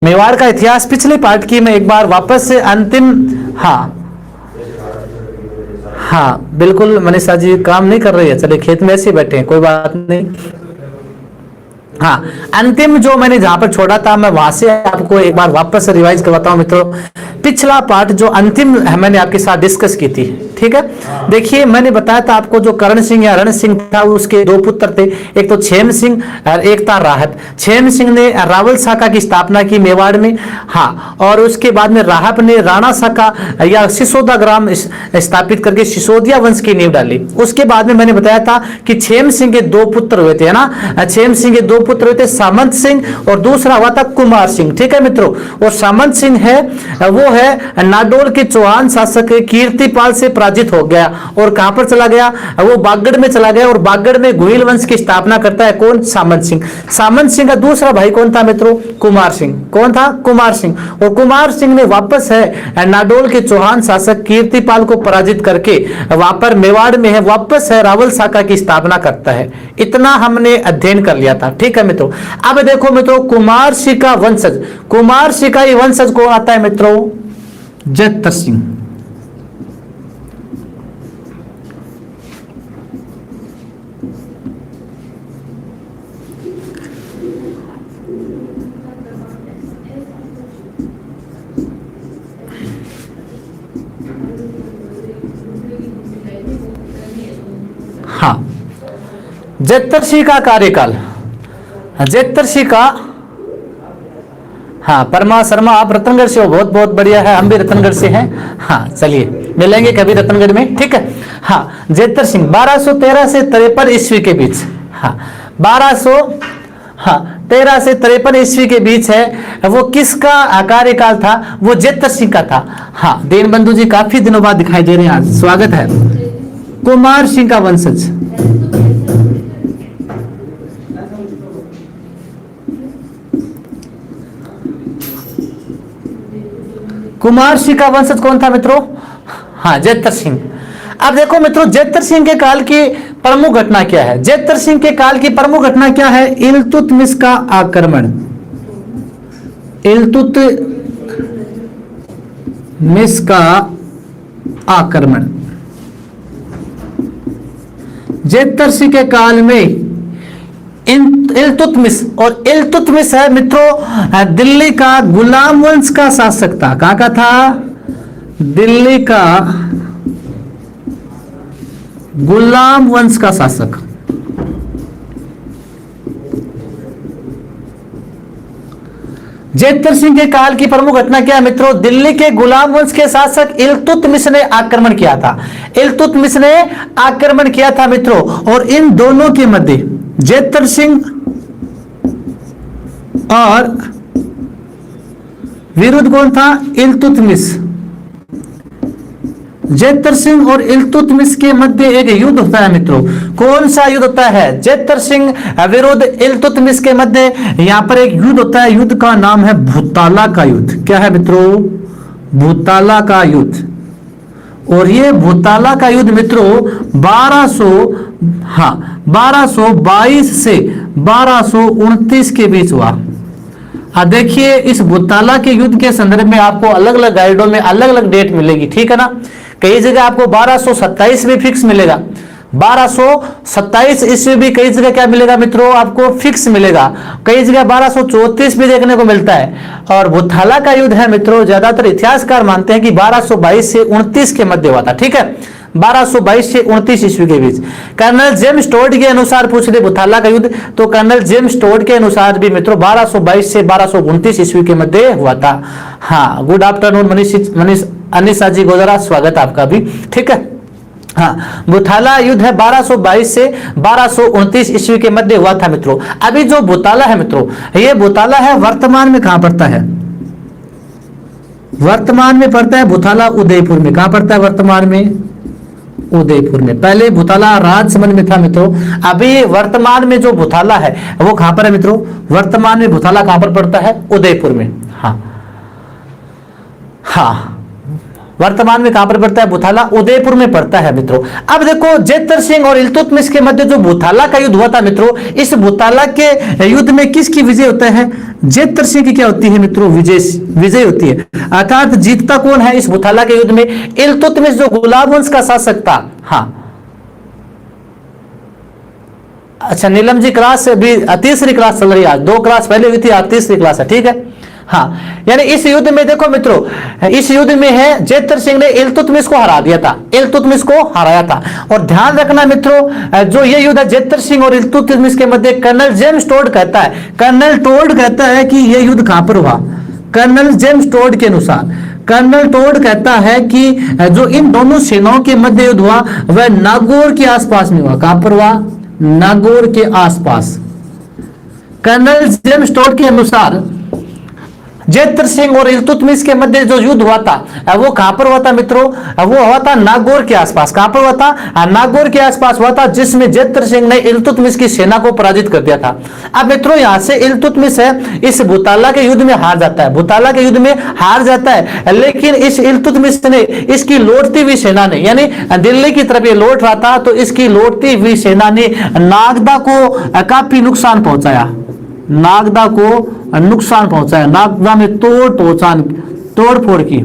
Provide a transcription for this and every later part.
मेवाड़ का इतिहास पिछले पार्ट की मैं एक बार वापस से अंतिम, हाँ हाँ बिल्कुल मनीषा जी काम नहीं कर रही है, चलिए खेत में ऐसे बैठे हैं, कोई बात नहीं। हाँ, अंतिम जो मैंने जहां पर छोड़ा था मैं वहां से आपको एक बार वापस रिवाइज करवाता हूं मित्रों। पिछला पार्ट जो अंतिम मैंने आपके साथ डिस्कस की थी, ठीक है। देखिए मैंने बताया था आपको जो करण सिंह या रण सिंह था उसके दो पुत्र थे, एक तो छेम सिंह और एक था राहत। छेम सिंह ने रावल शाखा की स्थापना की मेवाड़ में, हाँ, और उसके बाद में राहत ने राणा शाखा या सिसोदा ग्राम स्थापित करके सिसोदिया वंश की नींव डाली। उसके बाद में मैंने बताया था कि छेम सिंह के दो पुत्र हुए थे, है ना, छेम सिंह के दो पुत्र हुए थे, सामंत सिंह और दूसरा हुआ था कुमार सिंह, ठीक है मित्रों। और सामंत सिंह है वो है नाडोल के चौहान शासक कीर्तिपाल से पराजित हो गया और कहां पर चला गया, वो बागड़ में चला गया और बागड़ में गुहिल वंश की स्थापना करता है कौन, सामंत सिंह। सामंत सिंह का दूसरा भाई कौन था मित्रों, कुमार सिंह। कौन था, कुमार सिंह। और कुमार सिंह ने वापस है नाडोल के चौहान शासक कीर्तिपाल को पराजित करके वहां पर मेवाड़ में है वापस है रावल शाखा की स्थापना करता है। इतना हमने अध्ययन कर लिया था, ठीक है मित्रों। अब देखो मित्रों, कुमार सिंह का वंशज, कुमार सिंह का वंशज कौन आता है मित्रों, जेतर सिंह। हाँ, जेतर सिंह का कार्यकाल, जेतर सिंह का, हाँ परमा शर्मा आप रतनगढ़ से हो, बहुत बहुत बढ़िया है, हम भी रतनगढ़ से हैं। हाँ चलिए मिलेंगे कभी रतनगढ़ में, ठीक है। हाँ, जेतर सिंह 1213 से 53 ईस्वी के बीच, हाँ 1213 से 53 ईस्वी के बीच है, वो किसका कार्यकाल था, वो जेतर सिंह का था। हाँ, दीन बंधु जी काफी दिनों बाद दिखाई दे रहे हैं, आज स्वागत है। कुमार सिंह का वंशज, कुमार सिंह का वंशज कौन था मित्रों, हाँ जेतर सिंह। अब देखो मित्रों, जेतर सिंह के काल की प्रमुख घटना क्या है, जेतर सिंह के काल की प्रमुख घटना क्या है, इल्तुतमिश का आक्रमण, इल्तुतमिश का आक्रमण। जेतर सिंह के काल में इल्तुतमिश, और इल्तुतमिश है मित्रों दिल्ली का गुलाम वंश का शासक था। कहां का था, दिल्ली का गुलाम वंश का शासक। जेतर सिंह के काल की प्रमुख घटना क्या है मित्रों, दिल्ली के गुलाम वंश के शासक इल्तुतमिश ने आक्रमण किया था, इल्तुतमिश ने आक्रमण किया था मित्रों। और इन दोनों के मध्य, जेतर सिंह और विरुद्ध कौन था, इल्तुतमिश। जेतर सिंह और इल्तुतमिश के मध्य एक युद्ध होता है मित्रों। कौन सा युद्ध होता है, जेतर सिंह विरुद्ध इल्तुतमिश के मध्य यहां पर एक युद्ध होता है, युद्ध का नाम है भूताला का युद्ध। क्या है मित्रों, भूताला का युद्ध। और ये भूताला का युद्ध मित्रों 1222 से 1229 के बीच हुआ। देखिए इस भूताला के युद्ध के संदर्भ में आपको अलग अलग गाइडों में अलग अलग डेट मिलेगी, ठीक है ना। कई जगह आपको 1227 भी फिक्स मिलेगा, 1227 ईस्वी भी कई जगह क्या मिलेगा मित्रों, आपको फिक्स मिलेगा। कई जगह 1234 भी देखने को मिलता है। और भूताला का युद्ध है मित्रों, ज्यादातर इतिहासकार मानते हैं कि 1222 से 29 के मध्य हुआ था, ठीक है, 1222 से 29 ईस्वी के बीच। कर्नल जेम्स टोड के अनुसार पूछ ले भूताला का युद्ध, तो कर्नल जेम्स टोड के अनुसार भी मित्रों 1222 से 1229 ईस्वी के मध्य हुआ था। हाँ, गुड आफ्टरनून मनीष अनिशा जी गोदरा, स्वागत आपका भी, ठीक है। हाँ, भूताला युद्ध है 1222 से 1229 ईस्वी के मध्य हुआ था मित्रों। अभी जो भूताला है मित्रों, ये भूताला है वर्तमान में कहां पड़ता है, वर्तमान में पड़ता है भूताला उदयपुर में। कहां पड़ता है वर्तमान में, उदयपुर में। पहले भूताला राजसमंद में था मित्रों, अभी वर्तमान में जो भूताला है वो कहां पर है मित्रों, वर्तमान में भूताला कहां पर पड़ता है, उदयपुर में। हाँ हाँ, वर्तमान में कहां पर पड़ता है, भूताला उदयपुर में पड़ता है मित्रों। अब देखो जेतर सिंह और इल्तुतमिश के मध्य जो भूताला का युद्ध हुआ था मित्रों, इस भूताला के युद्ध में किसकी विजय होता है, जेतर सिंह की क्या होती है मित्रों, विजय होती है। अर्थात जीतता कौन है इस बुथाला के युद्ध में, इल्तुतमिश जो गुलाम वंश का शासक था। हाँ अच्छा, नीलम जी क्लास भी तीसरी क्लास चल रही है आज, 2 क्लास पहले हुई थी, आज तीसरी क्लास है, ठीक है। हाँ यानी इस युद्ध में देखो मित्रों, इस युद्ध में है जेतर सिंह ने इल्तुतमिश को हरा दिया था, इल्तुतमिश को हराया था। और ध्यान रखना मित्रों, जो ये युद्ध है जेतर सिंह और इल्तुतमिश के मध्य, कर्नल जेम्स टोड कहता है, कर्नल टोड कहता है कि यह युद्ध कहां पर हुआ। कर्नल जेम्स टोड के अनुसार, कर्नल टोड कहता है कि जो इन दोनों सेनाओं के मध्य युद्ध हुआ वह नागौर के आसपास में हुआ। कहां पर हुआ, नागौर के आसपास। कर्नल जेम्स टोड के अनुसार जेतर सिंह और इल्तुतमिश के मध्य जो युद्ध हुआ था वो कहां पर हुआ था मित्रों, वो हुआ था नागौर के आसपास। कहां पर हुआ था, नागौर के आसपास हुआ था, जिसमें जेतर सिंह ने इल्तुतमिश की सेना को पराजित कर दिया था। अब मित्रों यहां से इल्तुतमिश है इस बुताला के युद्ध में हार जाता है, बुताला के युद्ध में हार जाता है, लेकिन इस इल्तुतमिश ने इसकी लौटती हुई सेना ने, यानी दिल्ली की तरफ ये लौट रहा था, तो इसकी लौटती हुई सेना ने नागदा को काफी नुकसान पहुंचाया, नागदा को नुकसान पहुंचाया, नागदा में तोड़-फोड़ की।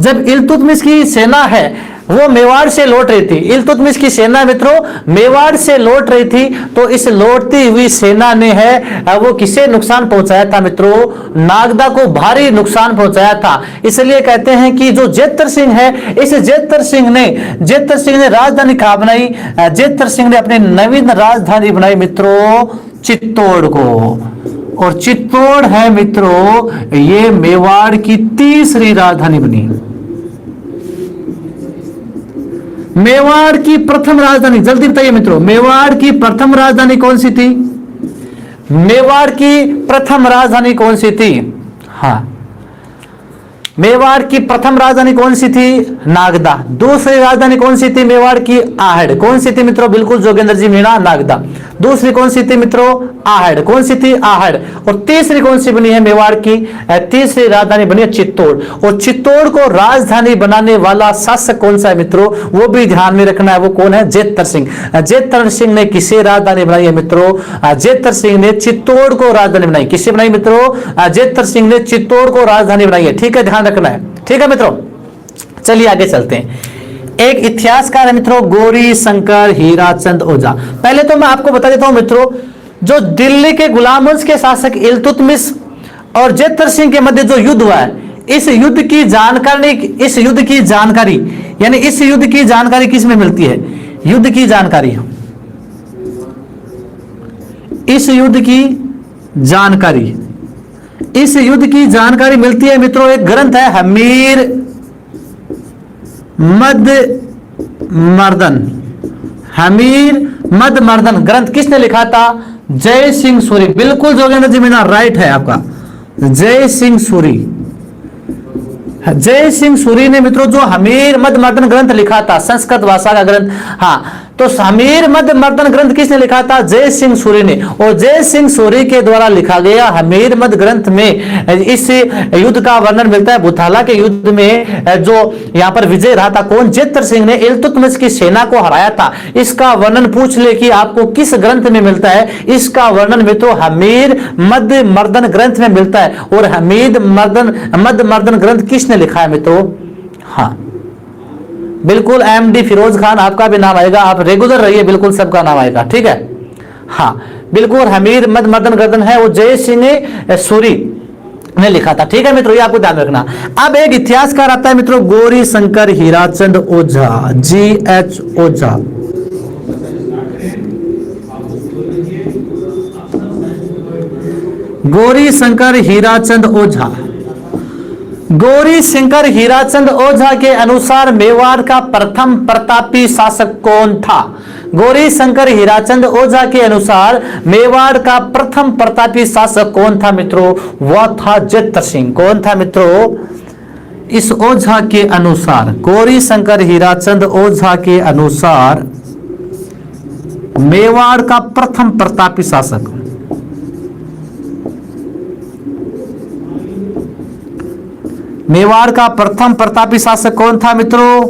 जब इल्तुतमिश की सेना है वो मेवाड़ से लौट रही थी, इल्तुतमिश की सेना मित्रों मेवाड़ से लौट रही थी, तो इस लौटती हुई सेना ने है वो किसे नुकसान पहुंचाया था मित्रों, नागदा को भारी नुकसान पहुंचाया था। इसलिए कहते हैं कि जो जेतर सिंह है, इस जेतर सिंह ने राजधानी कहां बनाई, जेतर सिंह ने अपनी नवीन राजधानी बनाई मित्रों चित्तौड़ को। और चित्तौड़ है मित्रों ये मेवाड़ की तीसरी राजधानी बनी। मेवाड़ की प्रथम राजधानी, जल्दी बताइए मित्रों, मेवाड़ की प्रथम राजधानी कौन सी थी, मेवाड़ की प्रथम राजधानी कौन सी थी। हाँ मेवाड़ की प्रथम राजधानी कौन सी थी, नागदा। दूसरी राजधानी कौन सी थी मेवाड़ की, आहड़। कौन सी थी मित्रों, बिल्कुल जोगेंद्र जी मीणा, नागदा। दूसरी कौन सी थी मित्रों, आहड़। कौन सी थी, आहड़। और तीसरी कौन सी बनी है मेवाड़ की, तीसरी राजधानी बनी है चित्तौड़। और चित्तौड़ को राजधानी बनाने वाला शासक कौन सा है मित्रों, वो भी ध्यान में रखना है, वो कौन है, जेतर सिंह। जेतर सिंह ने किसे राजधानी बनाई है मित्रों, जेतर सिंह ने चित्तौड़ को राजधानी बनाई। किसे बनाई मित्रों, जेतर सिंह ने चित्तौड़ को राजधानी बनाई है, ठीक है, ध्यान रखना है, ठीक है मित्रों। चलिए आगे चलते हैं। एक इतिहासकार है मित्रों गौरी शंकर हीराचंद ओझा। पहले तो मैं आपको बता देता हूं मित्रों, जो दिल्ली के गुलाम वंश के शासक इल्तुतमिश और जेतर सिंह के मध्य जो युद्ध हुआ है, इस युद्ध की जानकारी यानी इस युद्ध की जानकारी किस में मिलती है, युद्ध की जानकारी, इस युद्ध की जानकारी मिलती है मित्रों, एक ग्रंथ है हमीर मद मर्दन ग्रंथ किसने लिखा था, जय सिंह सूरी। बिल्कुल जोगेंद्र जी मीना राइट है आपका, जय सिंह सूरी ने मित्रों जो हमीर मद मर्दन ग्रंथ लिखा था, संस्कृत भाषा का ग्रंथ। हाँ तो हमीर मद मर्दन ग्रंथ किसने लिखा था, जय सिंह सूरी ने। और जय सिंह सूरी के द्वारा लिखा गया हमीर मद ग्रंथ में इस युद्ध का वर्णन मिलता है। बुथाला के युद्ध में जो यहां पर विजय रहा था कौन, जेतर सिंह ने इल्तुतमिश की सेना को हराया था। इसका वर्णन पूछ ले कि आपको किस ग्रंथ में मिलता है, इसका वर्णन मित्रों हमीर मद मर्दन ग्रंथ में मिलता है। और हमीर मद मर्दन ग्रंथ किसने लिखा है मित्रों, हाँ बिल्कुल एमडी फिरोज खान आपका भी नाम आएगा, आप रेगुलर रहिए, बिल्कुल सबका नाम आएगा, ठीक है। हाँ बिल्कुल हमीर मद मर्दन ग्रंथ है, वो जय सिंह सूरी ने लिखा था, ठीक है मित्रों, ये आपको ध्यान रखना। अब एक इतिहासकार आता है मित्रों गौरी शंकर हीराचंद ओझा, GH ओझा। गौरी शंकर हीराचंद ओझा, गौरी शंकर हीराचंद ओझा के अनुसार मेवाड़ का प्रथम प्रतापी शासक कौन था। गौरी शंकर हीराचंद ओझा के अनुसार मेवाड़ का प्रथम प्रतापी शासक कौन था मित्रों, वह था जेतर सिंह। कौन था मित्रों, इस ओझा के अनुसार, गौरी शंकर हीराचंद ओझा के अनुसार मेवाड़ का प्रथम प्रतापी शासक, मेवाड़ का प्रथम प्रतापी शासक कौन था मित्रों,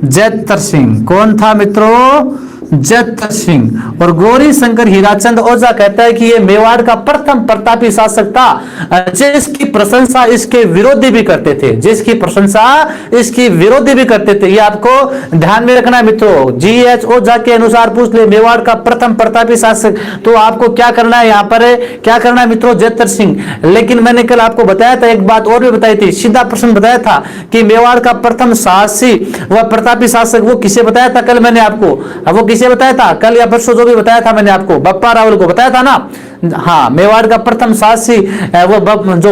जेतर सिंह। कौन था मित्रों, जयतर सिंह। और गौरी शंकर हीराचंद ओझा कहता है कि ये मेवाड़ का प्रथम प्रतापी शासक था जिसकी प्रशंसा इसके विरोधी भी करते थे, जिसकी प्रशंसा इसकी विरोधी भी करते थे। ये आपको ध्यान में रखना है मित्रों। GH ओझा के अनुसार पूछ ले मेवाड़ का प्रथम प्रतापी शासक, तो आपको क्या करना है, यहाँ पर क्या करना है मित्रों, जयतर सिंह। लेकिन मैंने कल आपको बताया था, एक बात और भी बताई थी, सीधा प्रश्न बताया था कि मेवाड़ का प्रथम साहसी व प्रतापी शासक वो किसे बताया था कल मैंने आपको, वो किसे बताया था कल या परसों, जो भी बताया था मैंने आपको, बप्पा रावल को बताया था ना। हाँ, मेवाड़ का प्रथम शासी वो जो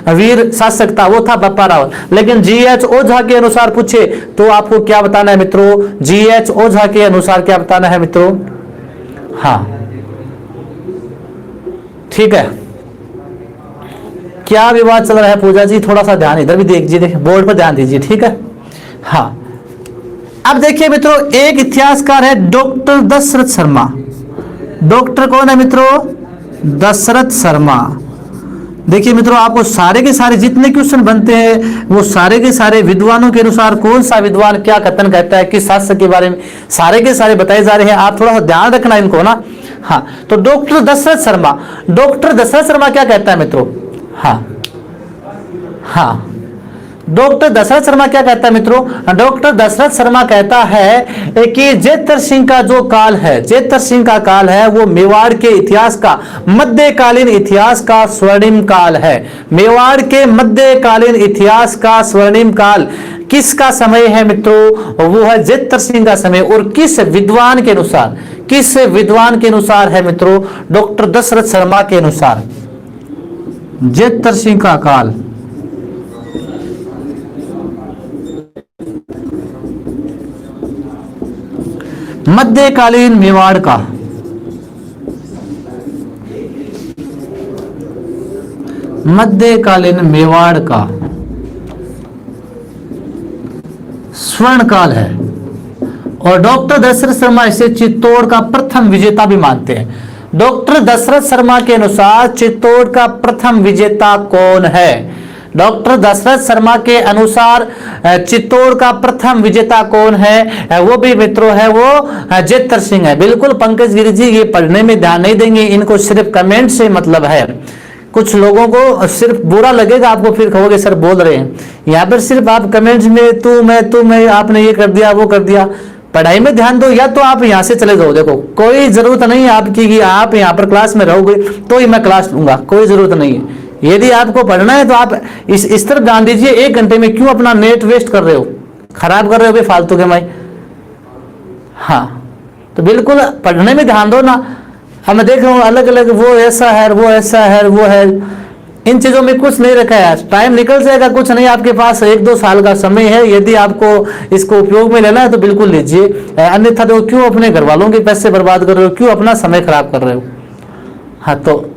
वीर शासक था वो था बप्पा रावल। लेकिन GH ओझा के अनुसार पूछे तो आपको क्या बताना है मित्रों, GH ओझा के अनुसार क्या बताना है मित्रों। हाँ ठीक है, क्या विवाद चल रहा है पूजा जी, थोड़ा सा ध्यान इधर भी देखिए, बोर्ड पर ध्यान दीजिए, ठीक है। हाँ, अब देखिए मित्रों, एक इतिहासकार है डॉक्टर दशरथ शर्मा। डॉक्टर कौन है मित्रों, दशरथ शर्मा। देखिए मित्रों, आपको सारे के सारे जितने क्वेश्चन बनते हैं वो सारे के सारे विद्वानों के अनुसार कौन सा विद्वान क्या कथन कहता है किस शासक के बारे में, सारे के सारे बताए जा रहे हैं। आप थोड़ा सा ध्यान रखना इनको ना। हाँ, तो डॉक्टर दशरथ शर्मा, डॉक्टर दशरथ शर्मा क्या कहता है मित्रों। हाँ हाँ, डॉक्टर दशरथ शर्मा क्या कहता है मित्रों। डॉक्टर दशरथ शर्मा कहता है कि जयतर सिंह का जो काल है, जयतर सिंह का काल है वो मेवाड़ के इतिहास का, मध्यकालीन इतिहास का स्वर्णिम काल है। मेवाड़ के मध्यकालीन इतिहास का स्वर्णिम काल किसका समय है मित्रों, वो है जयतर सिंह का समय। और किस विद्वान के अनुसार, किस विद्वान के अनुसार है मित्रों, डॉक्टर दशरथ शर्मा के अनुसार जयतर सिंह का काल मध्यकालीन मेवाड़ का, मध्यकालीन मेवाड़ का स्वर्ण काल है। और डॉक्टर दशरथ शर्मा इसे चित्तौड़ का प्रथम विजेता भी मानते हैं। डॉक्टर दशरथ शर्मा के अनुसार चित्तौड़ का प्रथम विजेता कौन है। डॉक्टर दशरथ शर्मा के अनुसार चित्तौड़ का प्रथम विजेता कौन है, वो भी मित्रों है वो जयतर सिंह है। बिल्कुल पंकज गिरी जी, ये पढ़ने में ध्यान नहीं देंगे, इनको सिर्फ कमेंट से मतलब है। कुछ लोगों को सिर्फ बुरा लगेगा आपको, फिर कहोगे सर बोल रहे हैं। यहाँ पर सिर्फ आप कमेंट्स में तू मैं आपने ये कर दिया वो कर दिया। पढ़ाई में ध्यान दो, या तो आप यहाँ से चले जाओ। देखो, कोई जरूरत नहीं है आपकी कि आप यहाँ पर क्लास में रहोगे तो ही मैं क्लास लूंगा, कोई जरूरत नहीं है। यदि आपको पढ़ना है तो आप इस तरफ ध्यान दीजिए। 1 घंटे में क्यों अपना नेट वेस्ट कर रहे हो, खराब कर रहे हो फालतू के माई। हाँ, तो बिल्कुल पढ़ने में ध्यान दो ना। अब मैं देख रहा हूँ अलग अलग वो ऐसा है वो ऐसा है वो है, इन चीजों में कुछ नहीं रखा है। टाइम निकल जाएगा, कुछ नहीं, आपके पास 1-2 साल का समय है। यदि आपको इसको उपयोग में लेना है तो बिल्कुल लीजिए, अन्यथा तो क्यों अपने घर वालों के पैसे बर्बाद कर रहे हो, क्यों अपना समय खराब कर रहे हो। हाँ, तो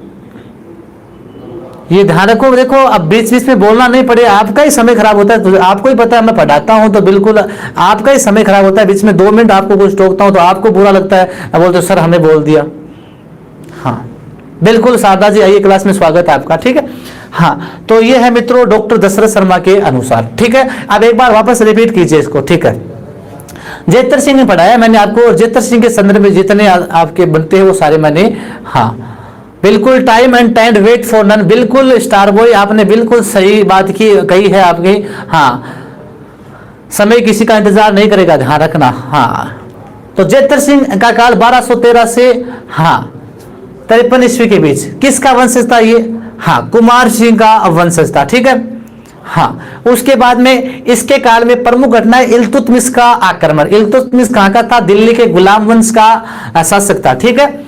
ये ध्यान रखो। देखो, अब बीच बीच में बोलना नहीं पड़े, आपका ही समय खराब होता है। तो आपको ही पता है, मैं पढ़ाता हूं तो बिल्कुल आपका ही समय खराब होता है। बीच में 2 मिनट आपको कुछ टोकता हूं तो आपको बुरा लगता है, बोलते सर हमें बोल दिया। हाँ बिल्कुल, शारदा जी आइए, क्लास में स्वागत है आपका, ठीक है। हाँ, तो ये है मित्रों डॉक्टर दशरथ शर्मा के अनुसार, ठीक है। अब एक बार वापस रिपीट कीजिए इसको, ठीक है। जयतर सिंह ने पढ़ाया मैंने आपको, और जयतर सिंह के संदर्भ में जितने आपके बनते हैं वो सारे मैंने, हाँ बिल्कुल, time and time wait for none, बिल्कुल स्टार बॉय आपने बिल्कुल सही बात की कही है आपकी। हाँ, समय किसी का इंतजार नहीं करेगा, ध्यान रखना। हाँ, तो जयतर सिंह का काल 1213 से 53 ईस्वी के बीच किसका वंशज था ये। हाँ, कुमार सिंह का वंशज था, ठीक है। हाँ, उसके बाद में इसके काल में प्रमुख घटना है इल्तुतमिश का आक्रमण। इल्तुतमिश कहाँ का था, दिल्ली के गुलाम वंश का शासक था, ठीक है।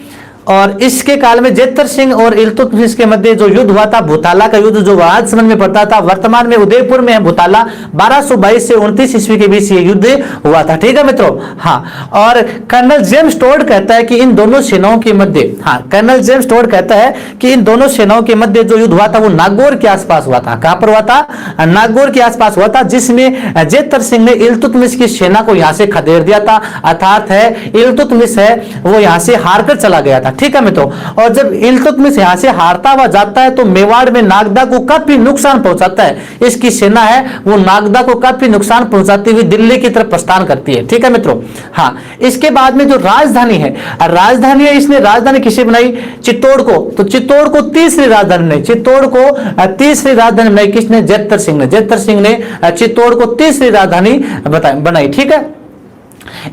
और इसके काल में जयतर सिंह और इल्तुतमिश के मध्य जो युद्ध हुआ था, भूताला का युद्ध, जो आज समझ में पड़ता था, वर्तमान में उदयपुर में है भूताला, 1222 से 29 ईस्वी के बीच ये युद्ध हुआ था, ठीक है मित्रों। हाँ, और कर्नल जेम्स टोड कहता है कि इन दोनों सेनाओं के मध्य, हाँ कर्नल जेम्स टोड कहता है कि इन दोनों सेनाओं के मध्य जो युद्ध हुआ था वो नागौर के आसपास हुआ था। कहां पर हुआ था, नागौर के आसपास हुआ था, जिसमें जयतर सिंह ने इल्तुतमिश की सेना को यहां से खदेड़ दिया था। अर्थात है इल्तुतमिश है वो यहां से हार कर चला गया था, ठीक है मित्रों। और जब इल्तुतमिश यहां से हारता हुआ जाता है तो मेवाड़ में नागदा को काफी नुकसान पहुंचाता है। इसकी सेना है वो नागदा को काफी नुकसान पहुंचाती हुई दिल्ली की तरफ प्रस्थान करती है, ठीक है मित्रों। हाँ, इसके बाद में जो राजधानी है, राजधानी है, इसने राजधानी किसे बनाई? चित्तौड़ को। तो चित्तौड़ को तीसरी राजधानी बनाई, चित्तौड़ को तीसरी राजधानी बनाई किसने? जेतर सिंह ने। जेतर सिंह ने चित्तौड़ को तीसरी राजधानी बनाई, ठीक है।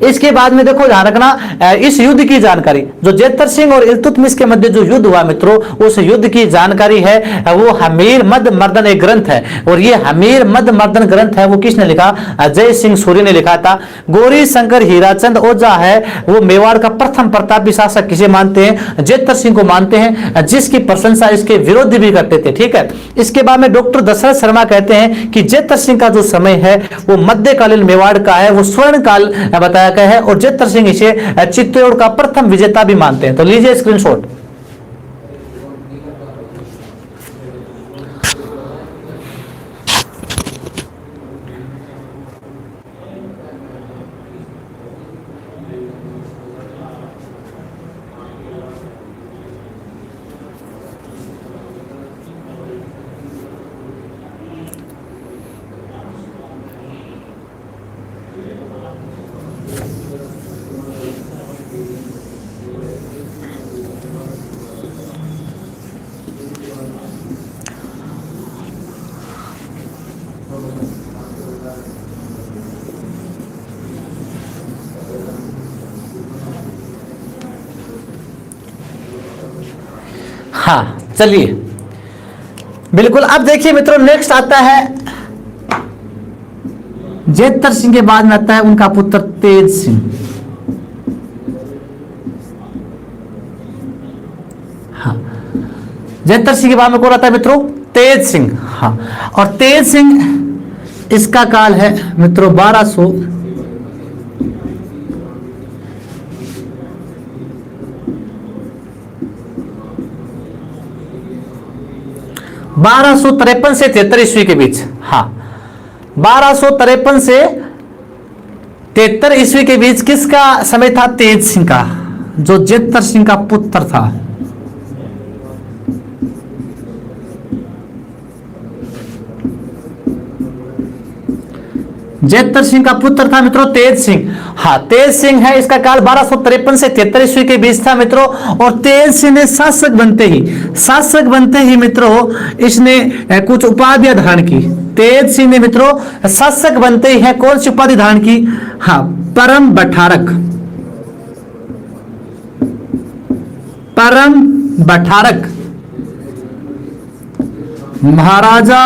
इसके बाद में देखो ध्यान रखना, इस युद्ध की जानकारी जो जेतर सिंह और इल्तुतमिश के मध्य जो युद्ध हुआ मित्रों, उस युद्ध की जानकारी है वो हमीर मद मर्दन एक ग्रंथ है। और ये हमीर मद मर्दन ग्रंथ है वो किसने लिखा? जय सिंह सूरी ने लिखा था। गौरी शंकर हीराचंद ओझा है वो मेवाड़ का प्रथम प्रतापी शासक किसे मानते हैं? जेतर सिंह को मानते हैं, जिसकी प्रशंसा इसके विरोधी भी करते थे, ठीक है। इसके बाद में डॉक्टर दशरथ शर्मा कहते हैं कि जेतर सिंह का जो समय है वो मध्यकालीन मेवाड़ का है, वो स्वर्ण काल बताया गया है। और जेतर सिंह इसे चित्तौड़ का प्रथम विजेता भी मानते हैं। तो लीजिए स्क्रीनशॉट। हाँ चलिए, बिल्कुल। अब देखिए मित्रों, नेक्स्ट आता है जेतर सिंह के बाद में आता है उनका पुत्र तेज सिंह। हाँ, जेतर सिंह के बाद में कौन आता है मित्रों? तेज सिंह। हाँ, और तेज सिंह इसका काल है मित्रों 1200 1253 से 73 ईस्वी के बीच। हाँ, 1253 से 73 ईस्वी के बीच किसका समय था? तेज सिंह का, जो जेतर सिंह का पुत्र था। जेतर सिंह का पुत्र था मित्रों तेज सिंह। हाँ, तेज सिंह है, इसका काल 1253 से 73 ईस्वी के बीच था मित्रों। और तेज सिंह ने शासक बनते ही मित्रों इसने कुछ उपाधियां धारण की। तेज सिंह ने मित्रों शासक बनते ही है कौन सी उपाधि धारण की? हाँ, परम बठारक, महाराजा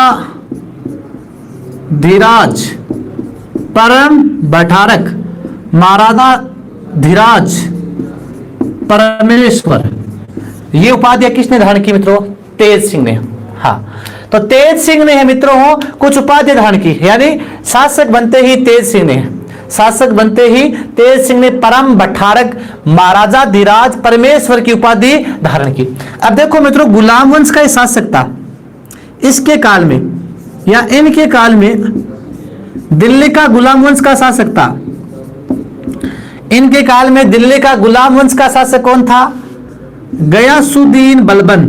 धीराज, परम बठारक, महाराजा धीराज परमेश्वर, ये उपाधियां किसने धारण की मित्रों? तेज सिंह ने। हाँ, तो तेज सिंह ने मित्रों कुछ उपाधि धारण की, यानी शासक बनते ही तेज सिंह ने परम बठारक, महाराजा धीराज परमेश्वर की उपाधि धारण की। अब देखो मित्रों, गुलाम वंश का शासक था इसके काल में, या इनके काल में दिल्ली का गुलाम वंश का शासक था। इनके काल में दिल्ली का गुलाम वंश का शासक कौन था? गयासुद्दीन बलबन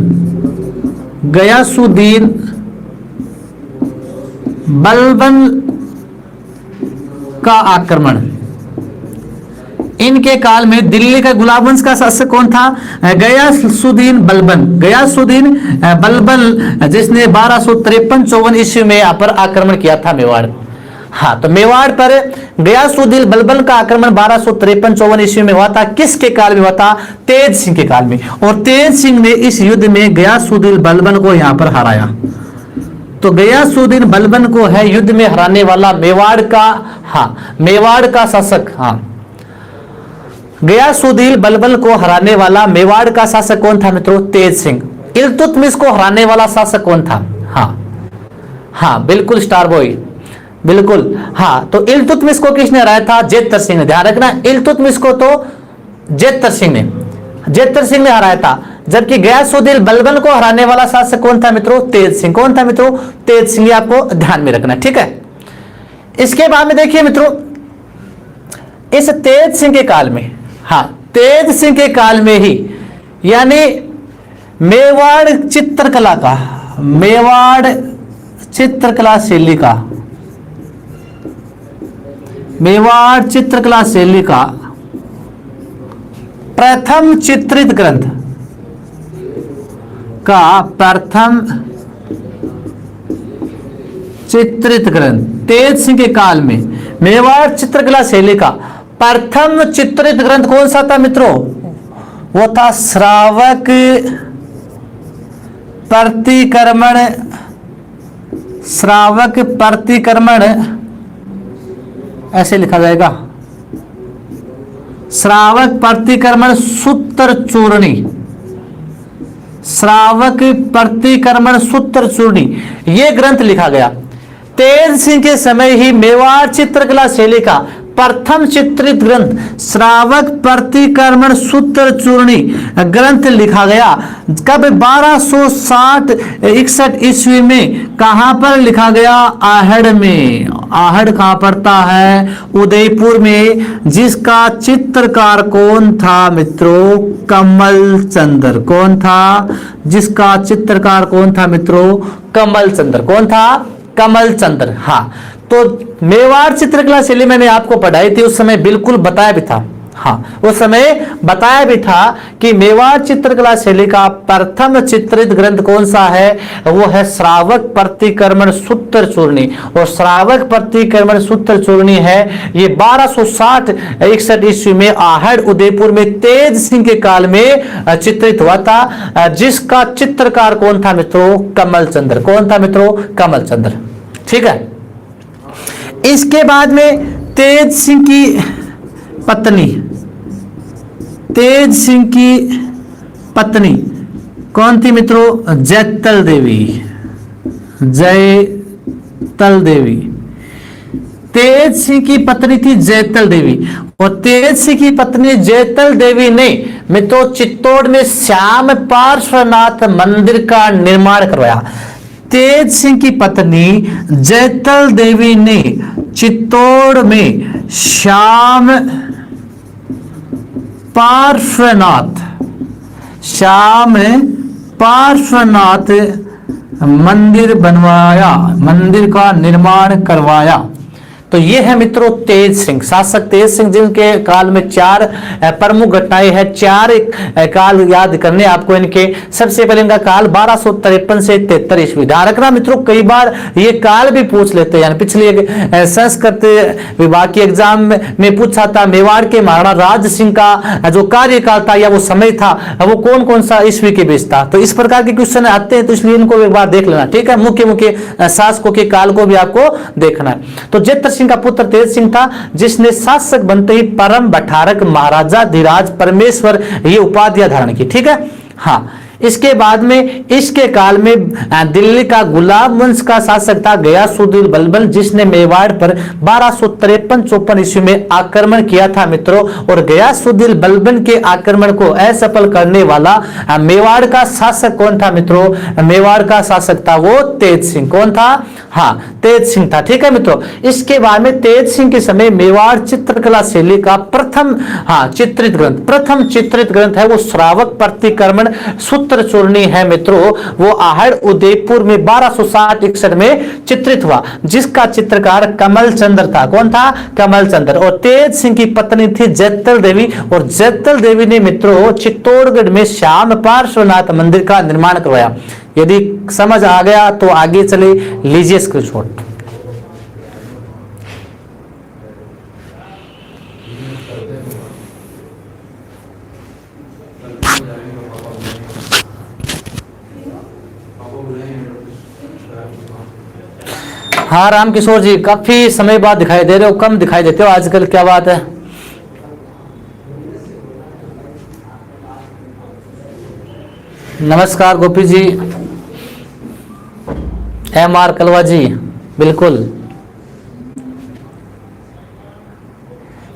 का आक्रमण। इनके काल में दिल्ली का गुलाम वंश का शासक कौन था? गयासुद्दीन बलबन, जिसने 1253-54 ईस्वी में यहाँ पर आक्रमण किया था मेवाड़। हाँ, तो मेवाड़ पर गयासुद्दीन बलबन का आक्रमण 1253-54 ईस्वी में हुआ था। किसके काल में हुआ था? तेज सिंह के काल में। और तेज सिंह ने इस युद्ध में गयासुद्दीन बलबन को यहाँ पर हराया। तो गयासुद्दीन बलबन को है युद्ध में हराने वाला मेवाड़ का शासक। हाँ, गयासुद्दीन बलबन को हराने वाला मेवाड़ का शासक कौन था मित्रों? तेज सिंह। इल्तुतमिश को हराने वाला शासक कौन था? हाँ, बिल्कुल स्टार बॉय, बिल्कुल। हाँ, तो इल्तुतमिश को किसने हराया था? जेतर सिंह ने। ध्यान रखना, इल्तुतमिश को तो जेतर सिंह ने हराया था, जबकि गयासुद्दीन बलबन को हराने वाला शासक कौन था मित्रों? तेज सिंह। कौन था मित्रों? तेज सिंह। आपको ध्यान में रखना, ठीक है। इसके बाद में देखिए मित्रों, इस तेज सिंह के काल में, हाँ, तेज सिंह के काल में ही यानी मेवाड़ चित्रकला का, मेवाड़ चित्रकला शैली का, मेवाड़ चित्रकला शैली का प्रथम चित्रित ग्रंथ का, प्रथम चित्रित ग्रंथ तेज सिंह के काल में मेवाड़ चित्रकला शैली का प्रथम चित्रित ग्रंथ कौन सा था मित्रों? वो था श्रावक प्रतिक्रमण, श्रावक प्रतिक्रमण ऐसे लिखा जाएगा, श्रावक प्रतिक्रमण सूत्र चूर्णी, श्रावक प्रतिक्रमण सूत्र चूर्णी, ये ग्रंथ लिखा गया। तेज सिंह के समय ही मेवाड़ चित्रकला शैली का प्रथम चित्रित ग्रंथ श्रावक प्रतिक्रमण सूत्र चूर्णी ग्रंथ लिखा गया। कब? 1260-61 ईस्वी में। कहां पर लिखा गया? आहड़ में। आहड़ कहां पड़ता है? उदयपुर में। जिसका चित्रकार कौन था मित्रों? कमल चंद्र। कौन था? जिसका चित्रकार कौन था मित्रों? कमल चंद्र। कौन था? कमल चंद्र। हाँ, तो मेवाड़ चित्रकला शैली मैंने आपको पढ़ाई थी, उस समय बिल्कुल बताया भी था। हाँ, उस समय बताया भी था कि मेवाड़ चित्रकला शैली का प्रथम चित्रित ग्रंथ कौन सा है? वो है श्रावक प्रतिक्रमण सूत्र चूर्णी। और श्रावक प्रतिक्रमण सूत्र चूर्णी है ये 1260-61 ईस्वी में आहड़ उदयपुर में तेज सिंह के काल में चित्रित हुआ था। जिसका चित्रकार कौन था मित्रों? कमल चंद्र। कौन था मित्रों? कमल चंद्र। ठीक है। इसके बाद में तेज सिंह की पत्नी, तेज सिंह की पत्नी कौन थी मित्रों? जैतल देवी। जैतल देवी। तेज सिंह की पत्नी थी जैतल देवी। और तेज सिंह की पत्नी जैतल देवी ने मित्रों चित्तौड़ में श्याम पार्श्वनाथ मंदिर का निर्माण करवाया। तेज सिंह की पत्नी जैतल देवी ने चित्तौड़ में श्याम पार्श्वनाथ, श्याम पार्श्वनाथ मंदिर बनवाया, मंदिर का निर्माण करवाया। तो ये है मित्रों तेज सिंह, शासक तेज सिंह, जिनके काल में 4 प्रमुख घटनाएं हैं। 4 काल याद करने आपको इनके। सबसे पहले इनका काल 1253 से 73 ईस्वी। ध्यान रखना मित्रों, कई बार ये काल भी पूछ लेते हैं। पिछले संस्कृत विभाग के एग्जाम में पूछा था मेवाड़ के महाराणा राज सिंह का जो कार्यकाल था या वो समय था वो कौन कौन सा ईस्वी के बीच था। तो इस प्रकार के क्वेश्चन आते हैं, तो इसलिए इनको एक बार देख लेना। ठीक है, मुख्य मुख्य शासकों के काल को भी आपको देखना है। तो जैतल का पुत्र तेज सिंह था, जिसने शासक बनते ही परम बठारक महाराजा धीराज परमेश्वर ये उपाधियां धारण की। ठीक है। हाँ, इसके बाद में इसके काल में दिल्ली का गुलाब वंश का शासक था गयासुद्दीन बलबन, जिसने मेवाड़ पर 1253-54 ईस्वी में आक्रमण किया था मित्रों। और गयासुद्दीन बलबन के आक्रमण को असफल करने वाला मेवाड़ का शासक कौन था मित्रों? मेवाड़ का शासक था वो तेज सिंह। कौन था? हाँ, तेज सिंह था। ठीक है मित्रों। इसके बाद में तेज सिंह के समय मेवाड़ चित्रकला शैली का प्रथम चित्रित ग्रंथ, प्रथम चित्रित ग्रंथ है वो श्रावक प्रतिक्रमण सूत्र चूर्णी है मित्रों। वो आहड़ उदयपुर में 1260-61 में चित्रित हुआ, जिसका चित्रकार कमल चंद्र था। कौन था? कमल चंद्र। और तेज सिंह की पत्नी थी जैतल देवी। और जैतल देवी ने मित्रों चित्तौड़गढ़ में श्याम पार्श्वनाथ मंदिर का निर्माण करवाया। यदि समझ आ गया तो आगे चले, लीजिए स्क्रीनशॉट। हाँ राम किशोर जी, काफी समय बाद दिखाई दे रहे हो, कम दिखाई देते हो आजकल, क्या बात है? नमस्कार गोपी जी, MR कलवा जी, बिल्कुल,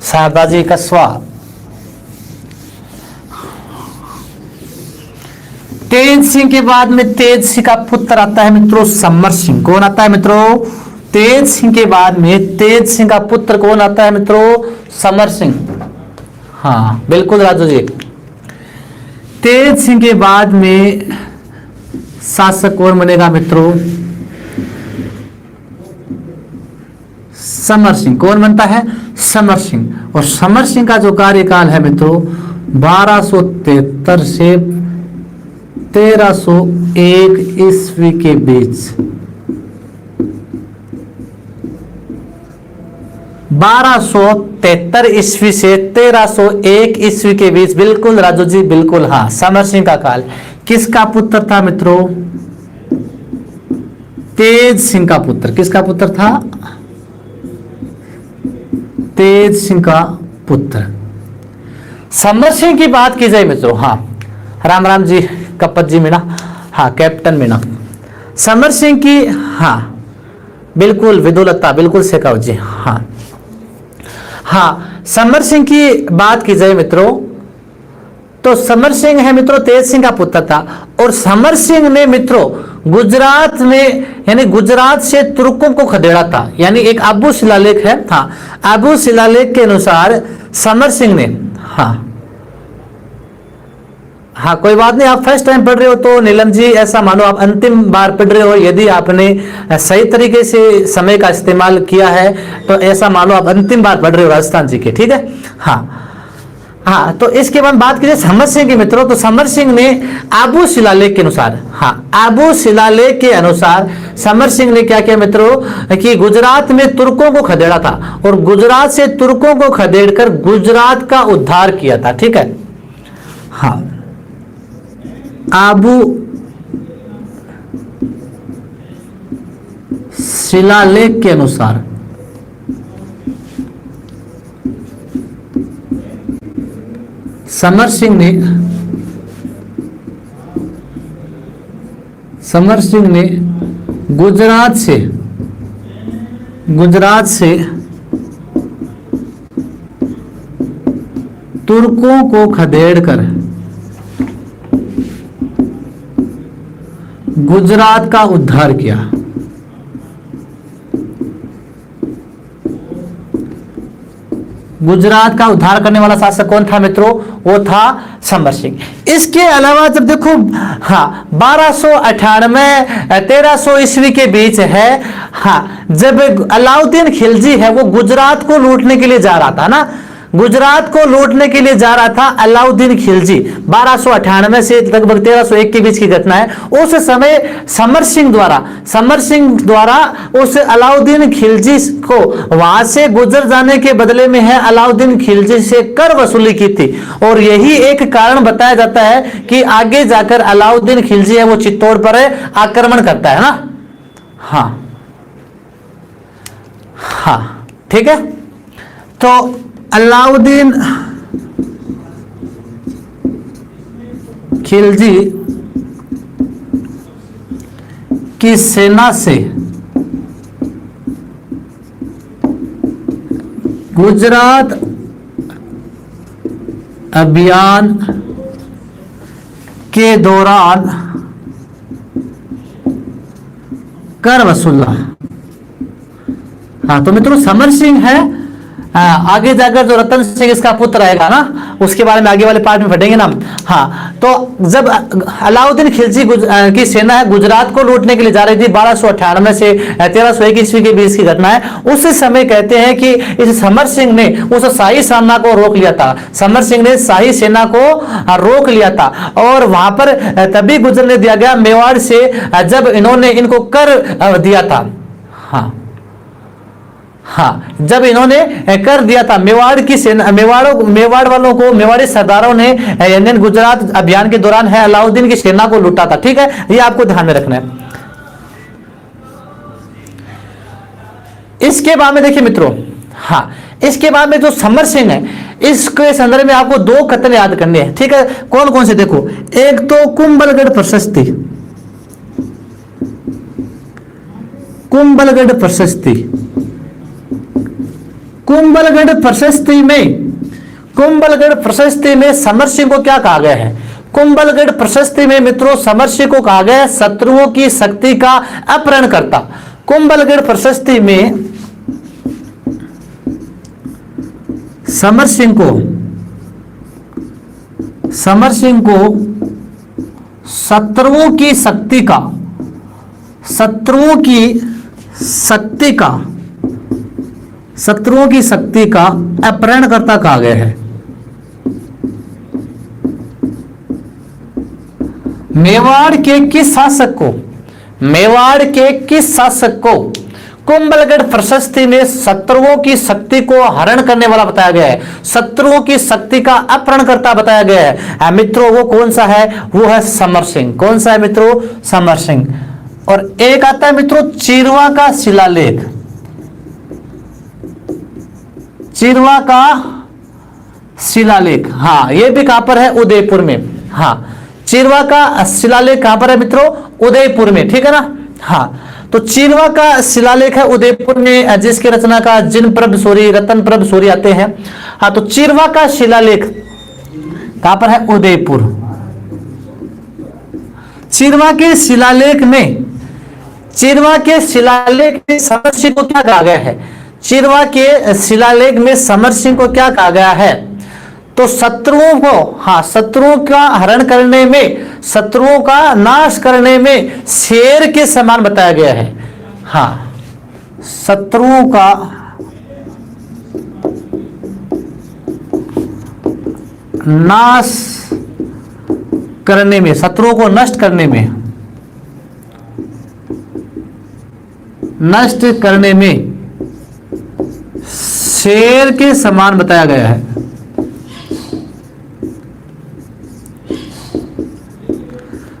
शारदा जी कसवा। तेज सिंह के बाद में तेज सिंह का पुत्र आता है मित्रों समर सिंह। कौन आता है मित्रों? तेज सिंह के बाद में तेज सिंह का पुत्र कौन आता है मित्रों? समर सिंह। हाँ बिल्कुल राजू जी। तेज सिंह के बाद में शासक कौन बनेगा मित्रों? समर सिंह। कौन बनता है? समर सिंह। और समर सिंह का जो कार्यकाल है मित्रों 1273 से 1301 ईस्वी के बीच। 1273 ईस्वी से 1301 ईस्वी के बीच। बिल्कुल राजू जी, बिल्कुल हाँ, समर सिंह का काल। किसका पुत्र था मित्रों? तेज सिंह का पुत्र। किसका पुत्र था? तेज सिंह का पुत्र। समर सिंह की बात की जाए मित्रों, हाँ, राम राम जी, कपत जी मीणा, हाँ, कैप्टन मीणा। समर सिंह की, हाँ बिल्कुल, विदुलता, बिल्कुल शेखावत जी, हाँ हाँ, समर सिंह की बात की जाए मित्रों तो समर सिंह है मित्रों तेज सिंह का पुत्र था। और समर सिंह ने मित्रों गुजरात में, यानी गुजरात से तुर्कों को खदेड़ा था। यानी एक अबू शिलालेख है, हाँ, अबू शिलालेख के अनुसार समर सिंह ने, हाँ हाँ, कोई बात नहीं, आप फर्स्ट टाइम पढ़ रहे हो तो नीलम जी ऐसा मानो आप अंतिम बार पढ़ रहे हो। यदि आपने सही तरीके से समय का इस्तेमाल किया है तो ऐसा मानो आप अंतिम बार पढ़ रहे हो राजस्थान जी के, ठीक है। हाँ हाँ, तो इसके बाद बात कीजिए समर सिंह के मित्रों, तो समर सिंह ने आबू शिलालेख के अनुसार, हाँ, आबू शिलालेख के अनुसार समर सिंह ने क्या किया मित्रों कि गुजरात में तुर्कों को खदेड़ा था और गुजरात से तुर्कों को खदेड़कर गुजरात का उद्धार किया था, ठीक है। हाँ, आबू शिलालेख के अनुसार समर सिंह ने गुजरात से तुर्कों को खदेड़कर गुजरात का उद्धार किया। गुजरात का उद्धार करने वाला शासक कौन था मित्रों? वो था समर सिंह। इसके अलावा जब देखो, हाँ, 1298 1300 ईस्वी के बीच है, हाँ, जब अलाउद्दीन खिलजी है वो गुजरात को लूटने के लिए जा रहा था ना, गुजरात को लूटने के लिए जा रहा था अलाउद्दीन खिलजी। 1298 से लगभग 1301 के बीच की घटना है। उस समय समर सिंह द्वारा उस अलाउद्दीन खिलजी को वहां से गुजर जाने के बदले में है अलाउद्दीन खिलजी से कर वसूली की थी। और यही एक कारण बताया जाता है कि आगे जाकर अलाउद्दीन खिलजी है वो चित्तौड़ पर आक्रमण करता है ना। हाँ हाँ, ठीक है। तो अलाउद्दीन खिलजी की सेना से गुजरात अभियान के दौरान कर वसूला। हाँ, तो मित्रों समर सिंह है, आगे जाकर जो रतन सिंह इसका पुत्र रहेगा ना, उसके बारे में आगे वाले पार्ट में पढ़ेंगे ना। हाँ, तो जब अलाउद्दीन खिलजी की सेना है गुजरात को लूटने के लिए जा रही थी, 1298 से 1301 ईस्वी के बीच की घटना है। उस समय कहते हैं कि इस समर सिंह ने उस शाही सेना को रोक लिया था। समर सिंह ने शाही सेना को रोक लिया था और वहां पर तभी गुजरने दिया गया मेवाड़ से, जब इन्होंने इनको कर दिया था। हाँ हाँ, जब इन्होंने कर दिया था मेवाड़ की सेना, मेवाड़ वालों को, मेवाड़ी सरदारों ने इंडियन गुजरात अभियान के दौरान है अलाउद्दीन की सेना को लूटा था, ठीक है। ये आपको ध्यान में रखना है। इसके बाद में देखिए मित्रों, हाँ, इसके बाद में जो समर सिंह है इसके संदर्भ में आपको दो कथन याद करने हैं, ठीक है। कौन कौन से देखो, एक तो कुंभलगढ़ प्रशस्ति, कुंभलगढ़ प्रशस्ति, कुंभलगढ़ प्रशस्ति में समर सिंह को क्या कहा गया है? कुंभलगढ़ प्रशस्ति में मित्रों समर सिंह को कहा गया है शत्रुओं की शक्ति का अपहरण करता। कुंभलगढ़ प्रशस्ति में समर सिंह को शत्रुओं की शक्ति का, शत्रुओं की शक्ति का, शत्रुओं की शक्ति का अपहरणकर्ता कहा गया है। मेवाड़ के किस शासक को, मेवाड़ के किस शासक को कुंभलगढ़ प्रशस्ति में शत्रुओं की शक्ति को हरण करने वाला बताया गया है, शत्रुओं की शक्ति का अपहरणकर्ता बताया गया है मित्रों? वो कौन सा है? वो है समर सिंह। कौन सा है मित्रों? समर सिंह। और एक आता है मित्रों चिरवा का शिलालेख, चिरवा का शिलालेख। हाँ, ये भी कहां पर है? उदयपुर में। हाँ, चिरवा का शिलालेख कहां पर है मित्रों? उदयपुर में, ठीक है ना? हाँ, तो चिरवा का शिलालेख है उदयपुर में, जिसकी रचना का जिन प्रभ सूरी, रतन प्रभ सूरी आते हैं। हाँ, तो चिरवा का शिलालेख कहां पर है? उदयपुर। चिरवा के शिलालेख में, चिरवा के शिलालेख में समर सिंह को क्या कहा गया है? चिरवा के शिलालेख में समर सिंह को क्या कहा गया है? तो शत्रुओं को, हाँ, शत्रुओं का हरण करने में, शत्रुओं का नाश करने में शेर के समान बताया गया है। हाँ, शत्रुओं का नाश करने में, शत्रुओं को नष्ट करने में, नष्ट करने में शेर के समान बताया गया है।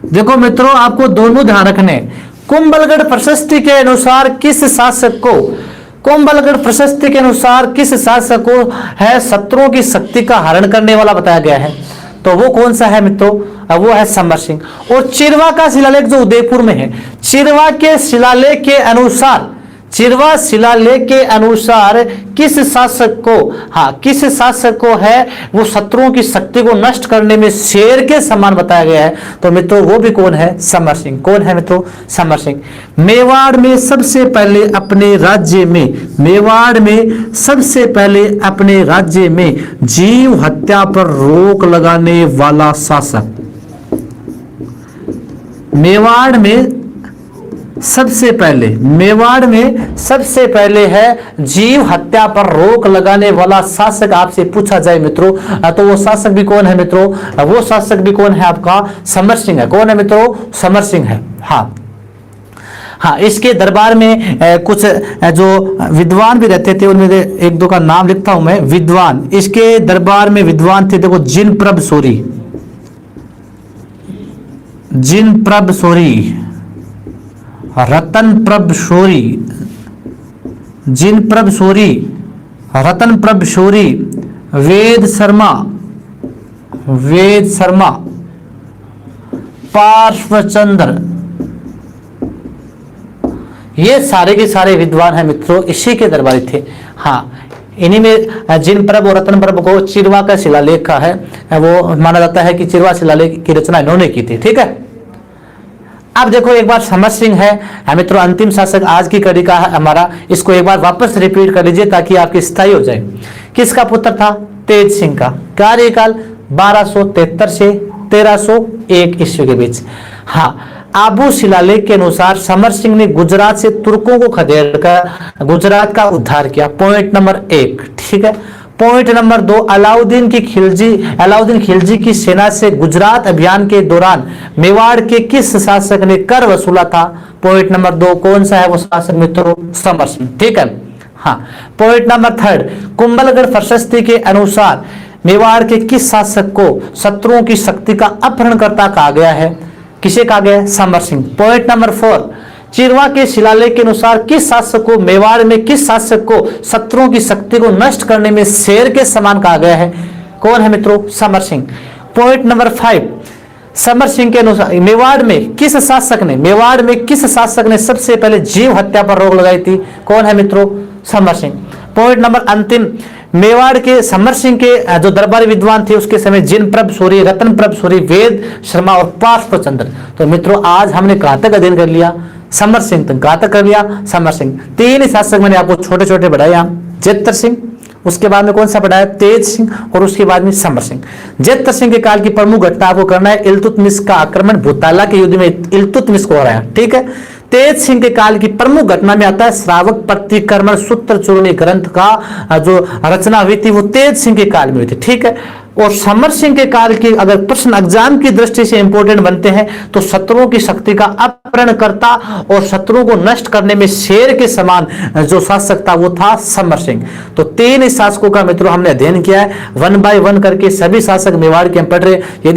देखो मित्रों, आपको दोनों ध्यान रखने। कुंभलगढ़ प्रशस्ति के अनुसार किस शासक को, कुंभलगढ़ प्रशस्ति के अनुसार किस शासक को है शत्रुओं की शक्ति का हरण करने वाला बताया गया है? तो वो कौन सा है मित्रों? वो है समर सिंह। और चिरवा का शिलालेख जो उदयपुर में है, चिरवा के शिलालेख के अनुसार, चिरवा शिलालेख के अनुसार किस शासक को, हाँ, किस शासक को है वो शत्रुओं की शक्ति को नष्ट करने में शेर के समान बताया गया है? तो मित्रों वो भी कौन है? समर सिंह। कौन है मित्रों? समर सिंह। मेवाड़ में सबसे पहले अपने राज्य में, मेवाड़ में सबसे पहले अपने राज्य में जीव हत्या पर रोक लगाने वाला शासक, मेवाड़ में सबसे पहले, मेवाड़ में सबसे पहले है जीव हत्या पर रोक लगाने वाला शासक आपसे पूछा जाए मित्रों, तो वो शासक भी कौन है मित्रों? वो शासक भी कौन है? आपका समर सिंह है। कौन है मित्रों? समर सिंह है। हाँ, हाँ, इसके दरबार में कुछ जो विद्वान भी रहते थे, उनमें एक दो का नाम लिखता हूं मैं। विद्वान, इसके दरबार में विद्वान थे, देखो, जिन प्रभ सूरी, जिन प्रभ सूरी, रतन प्रभ सूरी, जिन प्रभ सूरी, रतन प्रभ सूरी, वेद शर्मा, वेद शर्मा, पार्श्वचंद्र, ये सारे के सारे विद्वान हैं मित्रों, इसी के दरबारी थे। हाँ, इन्हीं में जिन प्रभ और रतन प्रभ को चिरवा का शिलालेख का है, वो माना जाता है कि चिरवा शिलालेख की रचना इन्होंने की थी। ठीक है, अब देखो एक बार समर सिंह है मित्रों, अंतिम शासक आज की कड़ी का है हमारा, इसको एक बार वापस रिपीट कर लीजिए ताकि आपकी स्थायी हो जाए। किसका पुत्र था? तेज सिंह का। कार्यकाल 1273 से 1301 ईस्वी के बीच। हाँ, आबू शिलालेख के अनुसार समर सिंह ने गुजरात से तुर्कों को खदेड़कर गुजरात का उद्धार किया। Point number 1। ठीक है। पॉइंट नंबर 2, अलाउद्दीन खिलजी की सेना से गुजरात अभियान के दौरान मेवाड़ के किस शासक ने कर वसूला था? पॉइंट नंबर 2, कौन सा है वो शासक मित्रों? समर सिंह। ठीक है। हाँ, पॉइंट नंबर 3, कुंभलगढ़ प्रशस्ति के अनुसार मेवाड़ के किस शासक को शत्रुओं की शक्ति का अपहरणकर्ता कहा गया है? किसे कहा गया है? समर सिंह। पॉइंट नंबर 4, चिरवा के शिलालेख के अनुसार किस शासक को, मेवाड़ में किस शासक को शत्रुओं की शक्ति को नष्ट करने में शेर के समान कहा गया है? कौन है मित्रों? समर सिंह। पॉइंट नंबर 5, समर सिंह के अनुसार मेवाड़ में किस शासक ने, मेवाड़ में किस शासक ने सबसे पहले जीव हत्या पर रोक लगाई थी? कौन है मित्रों? समर सिंह। पॉइंट नंबर अंतिम, मेवाड़ के समर सिंह के जो दरबारी विद्वान थे उसके समय जिन प्रभ सूरी, रतन प्रभ सूरी, वेद शर्मा और पार्श्वचंद्र। तो मित्रों आज हमने कहां तक अध्ययन कर लिया? समर सिंह तक। कहां तक कर लिया? समर सिंह। 3 शासक मैंने आपको छोटे छोटे बढ़ाए, जेतर सिंह, उसके बाद में कौन सा पढ़ा है, तेज सिंह, और उसके बाद में समर सिंह। जेतर सिंह के काल की प्रमुख घटना आपको करना है, इल्तुतमिश का आक्रमण, भूताला के युद्ध में इल्तुतमिश को हो रहा है, ठीक है। तेज सिंह के काल की प्रमुख घटना में आता है श्रावक प्रतिक्रमण सूत्र चूर्णी ग्रंथ का जो रचना हुई थी वो तेज सिंह के काल में हुई थी, ठीक है। और समर सिंह के काल की अगर प्रश्न एग्जाम की दृष्टि से इंपॉर्टेंट बनते हैं तो शत्रुओं की शक्ति का अपहरण करता और शत्रुओं को नष्ट करने में शेर के समान जो शासक था वो था समर सिंह। तो 3 शासकों का मित्रों हमने अध्ययन किया है, 1 बाय 1 करके सभी शासक मेवाड़ के हम पढ़ रहे। यदि